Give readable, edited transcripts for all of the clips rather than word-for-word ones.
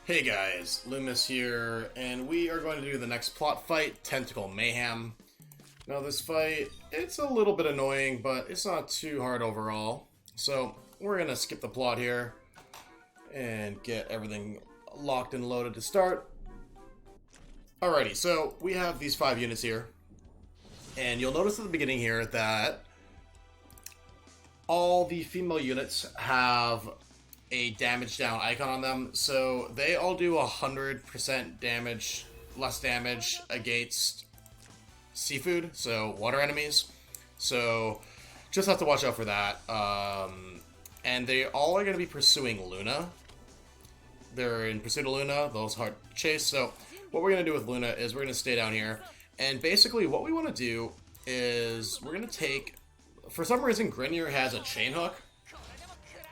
Hey guys, Loomis here, and we are going to do the next plot fight, Tentacle Mayhem. Now this fight, it's a little bit annoying, but it's not too hard overall. So, we're going to skip the plot here, and get everything locked and loaded to start. Alrighty, so we have these 5 units here, and you'll notice at the beginning here that all the female units have a damage down icon on them, so they all do 100% damage, less damage against seafood, so water enemies. So just have to watch out for that. And they all are going to be pursuing Luna. They're in pursuit of Luna, those hard to chase. So what we're going to do with Luna is we're going to stay down here, and basically what we want to do is we're going to take, for some reason Grenier has a chain hook.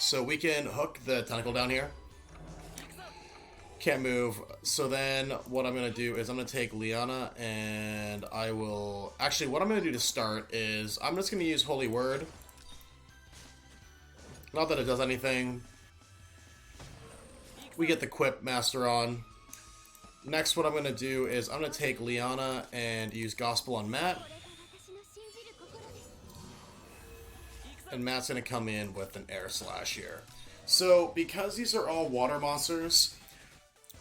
So we can hook the tentacle down here. Can't move. So then what I'm going to do is I'm going to take Liana and I will... Actually, what I'm going to do to start is I'm just going to use Holy Word. Not that it does anything. We get the Quip Master on. Next, what I'm going to do is I'm going to take Liana and use Gospel on Matt. And Matt's going to come in with an air slash here. So, because these are all water monsters,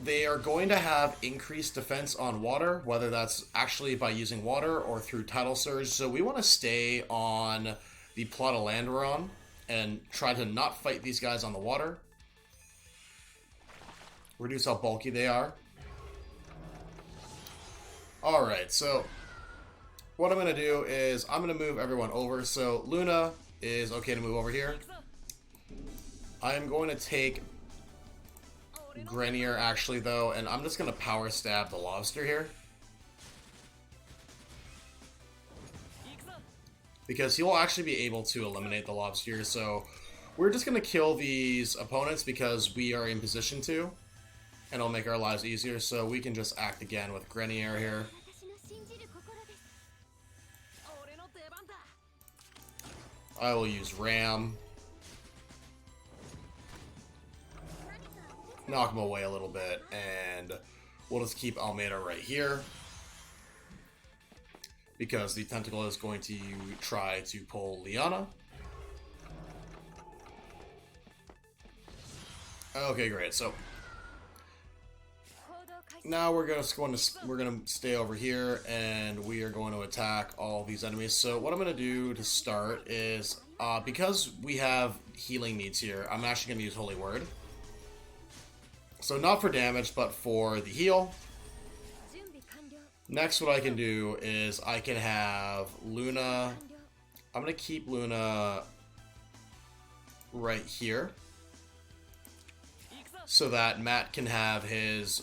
they are going to have increased defense on water, whether that's actually by using water or through Tidal Surge. So we want to stay on the plot of land we're on and try to not fight these guys on the water. Reduce how bulky they are. Alright, so what I'm going to do is I'm going to move everyone over. So Luna is okay to move over here. I'm going to take Grenier actually though, and I'm just going to power stab the lobster here. Because he'll actually be able to eliminate the lobster, so we're just going to kill these opponents because we are in position to, and it'll make our lives easier, so we can just act again with Grenier here. I will use Ram. Knock him away a little bit, and we'll just keep Almeida right here. Because the Tentacle is going to try to pull Liana. Okay, great. So now we're going to stay over here, and we are going to attack all these enemies. So what I'm going to do to start is, because we have healing needs here, I'm actually going to use Holy Word. So not for damage, but for the heal. Next, what I can do is I can have Luna. I'm going to keep Luna right here so that Matt can have his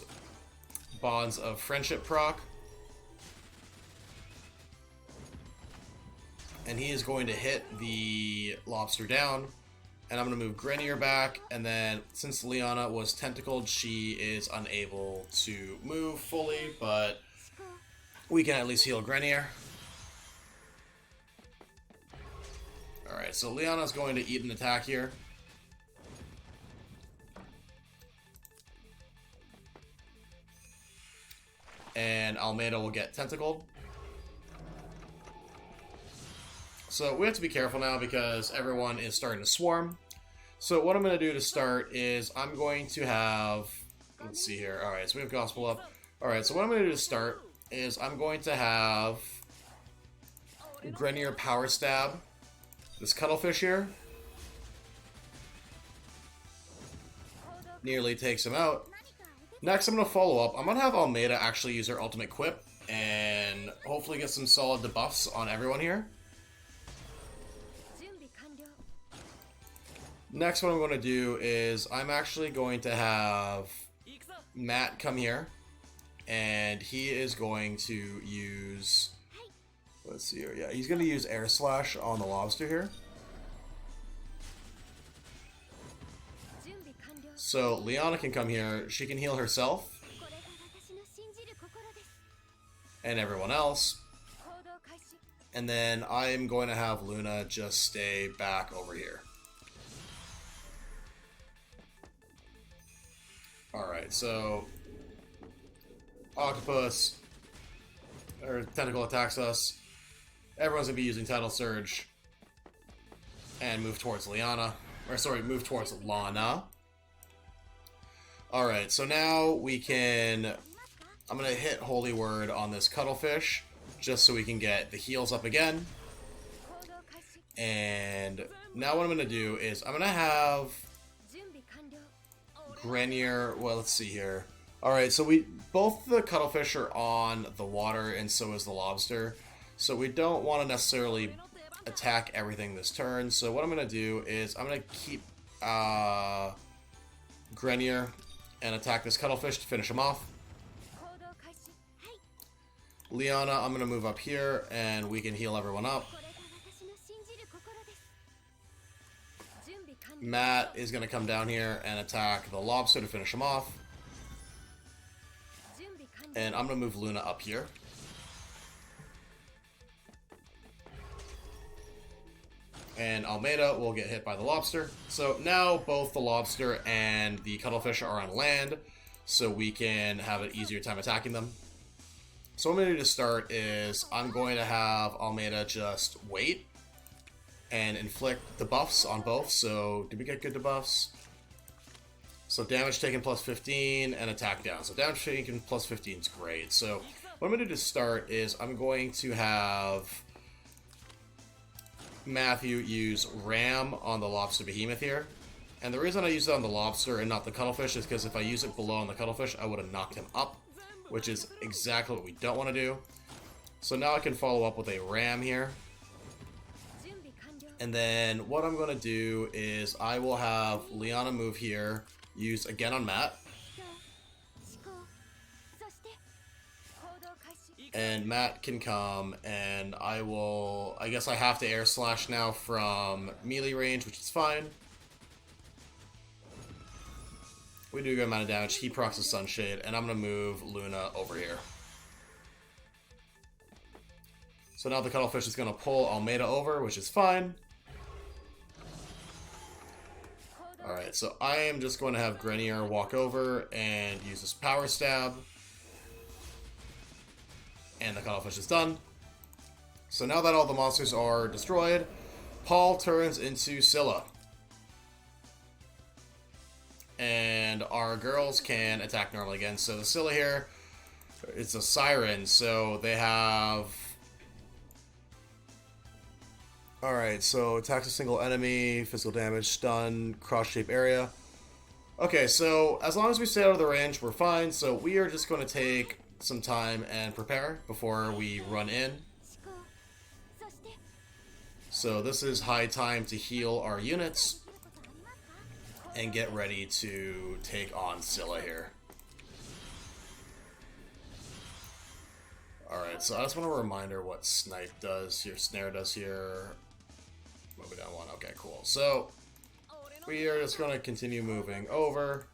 Bonds of Friendship proc. And he is going to hit the lobster down. And I'm going to move Grenier back. And then since Liana was tentacled, she is unable to move fully. But we can at least heal Grenier. Alright, so Liana's going to eat an attack here. And Almeida will get tentacled. So we have to be careful now because everyone is starting to swarm. So what I'm going to do to start is I'm going to have... Let's see here. Alright, so we have Gospel up. Alright, so what I'm going to do to start is I'm going to have Grenier power stab this cuttlefish here. Nearly takes him out. Next, I'm going to follow up. I'm going to have Almeida actually use her ultimate quip and hopefully get some solid debuffs on everyone here. Next, what I'm going to do is I'm actually going to have Matt come here, and he is going to use... Let's see here. Yeah, he's going to use Air Slash on the lobster here. So Liana can come here, she can heal herself, and everyone else, and then I'm going to have Luna just stay back over here. Alright, so Octopus or Tentacle attacks us. Everyone's gonna be using Tidal Surge and move towards Liana. Or sorry, move towards Lana. Alright, so now we can... I'm gonna hit Holy Word on this Cuttlefish just so we can get the heals up again. And now what I'm gonna do is I'm gonna have Grenier. Well, let's see here. Alright, so both the Cuttlefish are on the water, and so is the Lobster. So we don't want to necessarily attack everything this turn. So what I'm going to do is I'm going to keep Grenier and attack this Cuttlefish to finish him off. Liana, I'm going to move up here, and we can heal everyone up. Matt is going to come down here and attack the Lobster to finish him off. And I'm going to move Luna up here. And Almeida will get hit by the Lobster. So now both the Lobster and the Cuttlefish are on land, so we can have an easier time attacking them. So what I'm going to do to start is I'm going to have Almeida just wait and inflict debuffs on both. So did we get good debuffs? So damage taken plus 15 and attack down. So damage taken plus 15 is great. So what I'm going to do to start is I'm going to have Matthew use Ram on the Lobster Behemoth here. And the reason I use it on the Lobster and not the Cuttlefish is because if I use it below on the Cuttlefish, I would have knocked him up, which is exactly what we don't want to do. So now I can follow up with a Ram here. And then what I'm going to do is I will have Liana move here, use again on Matt. And Matt can come, and I guess I have to air slash now from melee range, which is fine. We do a good amount of damage. He procs a Sunshade, and I'm going to move Luna over here. So now the Cuttlefish is going to pull Almeida over, which is fine. Alright, so I am just going to have Grenier walk over and use his Power Stab. And the Cuttlefish is done. So now that all the monsters are destroyed, Paul turns into Scylla. And our girls can attack normally again. So the Scylla here, it's a Siren, so they have... Alright, so attacks a single enemy, physical damage, stun, cross-shape area. Okay, so as long as we stay out of the range, we're fine. So we are just going to take some time and prepare before we run in. So this is high time to heal our units and get ready to take on Scylla here. Alright, so I just want a reminder what Snipe does here, Snare does here. Moving down one, okay, cool. So we are just going to continue moving over.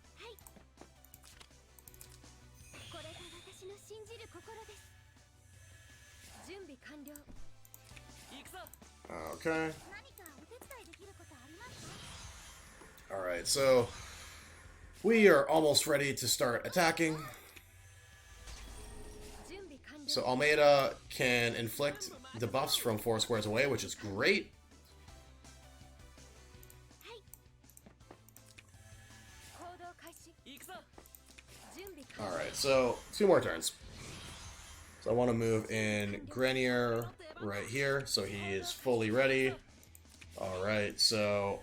Okay. Alright, so we are almost ready to start attacking. So Almeida can inflict debuffs from 4 squares away, which is great. Alright, so 2 more turns. So I want to move in Grenier right here, so he is fully ready. Alright, so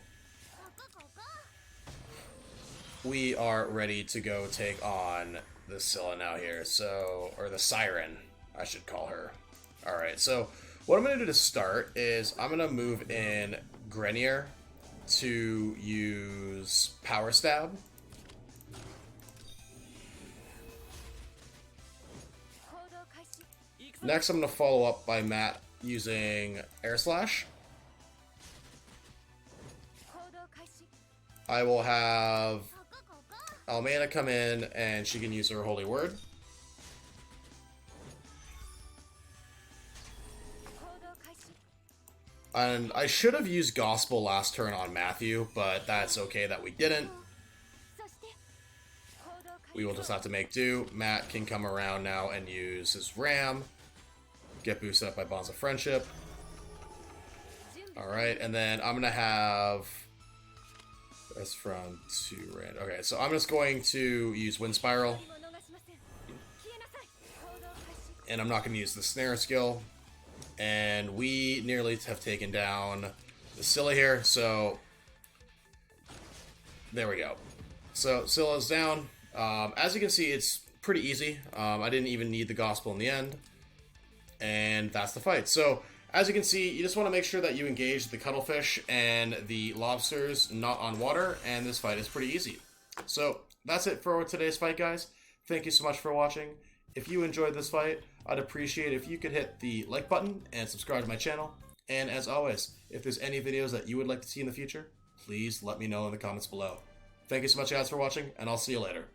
we are ready to go take on the Scylla now here, so, or the Siren, I should call her. Alright, so what I'm going to do to start is I'm going to move in Grenier to use Power Stab. Next, I'm going to follow up by Matt using Air Slash. I will have Almeida come in, and she can use her Holy Word. And I should have used Gospel last turn on Matthew, but that's okay that we didn't. we will just have to make do. Matt can come around now and use his ram. Get boosted up by Bonds of Friendship. Alright, and then I'm going to have... That's from 2 rand. Okay, so I'm just going to use Wind Spiral. And I'm not going to use the Snare skill. And we nearly have taken down the Scylla here, so... There we go. So, Scylla's down. As you can see, it's pretty easy. I didn't even need the Gospel in the end. And that's the fight. So, as you can see, you just want to make sure that you engage the cuttlefish and the lobsters not on water, and this fight is pretty easy. So, that's it for today's fight, guys. Thank you so much for watching. If you enjoyed this fight, I'd appreciate if you could hit the like button and subscribe to my channel. And as always, if there's any videos that you would like to see in the future, please let me know in the comments below. Thank you so much, guys, for watching, and I'll see you later.